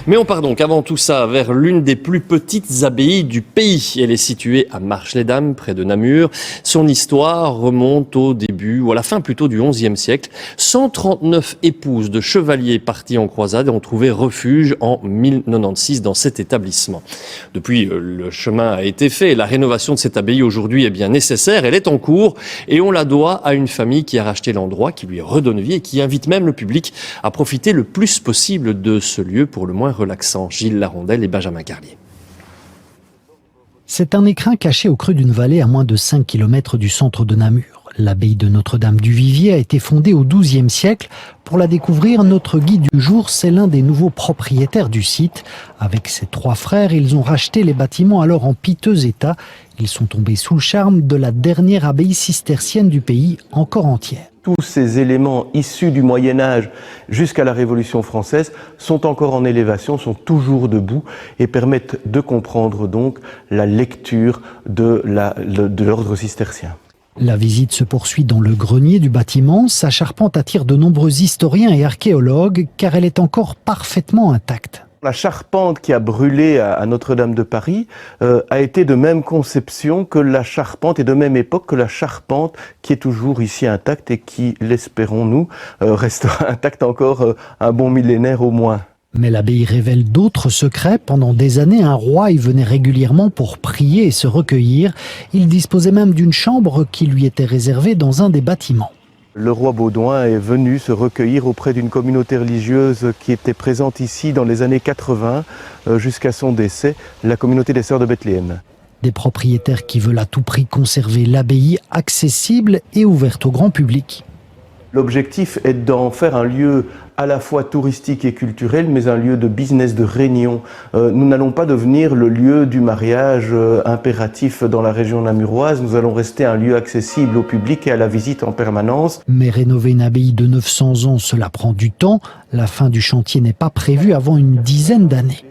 Mais on part donc avant tout ça vers l'une des plus petites abbayes du pays. Elle est située à Marche-les-Dames, près de Namur. Son histoire remonte au début, ou à la fin plutôt du XIe siècle. 139 épouses de chevaliers partis en croisade ont trouvé refuge en 1096 dans cet établissement. Depuis, le chemin a été fait. La rénovation de cette abbaye aujourd'hui est bien nécessaire. Elle est en cours et on la doit à une famille qui a racheté l'endroit, qui lui redonne vie et qui invite même le public à profiter le plus possible de ce lieu pour le moins relaxant. Gilles Larondel et Benjamin Carlier. C'est un écrin caché au creux d'une vallée à moins de 5 km du centre de Namur. L'abbaye de Notre-Dame-du-Vivier a été fondée au XIIe siècle. Pour la découvrir, notre guide du jour, c'est l'un des nouveaux propriétaires du site. Avec ses 3 frères, ils ont racheté les bâtiments alors en piteux état. Ils sont tombés sous le charme de la dernière abbaye cistercienne du pays, encore entière. Tous ces éléments issus du Moyen-Âge jusqu'à la Révolution française sont encore en élévation, sont toujours debout et permettent de comprendre donc la lecture de l'ordre cistercien. La visite se poursuit dans le grenier du bâtiment. Sa charpente attire de nombreux historiens et archéologues car elle est encore parfaitement intacte. La charpente qui a brûlé à Notre-Dame de Paris a été de même conception que la charpente et de même époque que la charpente qui est toujours ici intacte et qui, l'espérons-nous, restera intacte encore un bon millénaire au moins. Mais l'abbaye révèle d'autres secrets. Pendant des années, un roi y venait régulièrement pour prier et se recueillir. Il disposait même d'une chambre qui lui était réservée dans un des bâtiments. Le roi Baudouin est venu se recueillir auprès d'une communauté religieuse qui était présente ici dans les années 80 jusqu'à son décès, la communauté des Sœurs de Bethléem. Des propriétaires qui veulent à tout prix conserver l'abbaye accessible et ouverte au grand public. L'objectif est d'en faire un lieu à la fois touristique et culturel, mais un lieu de business, de réunion. Nous n'allons pas devenir le lieu du mariage impératif dans la région namuroise. Nous allons rester un lieu accessible au public et à la visite en permanence. Mais rénover une abbaye de 900 ans, cela prend du temps. La fin du chantier n'est pas prévue avant une dizaine d'années.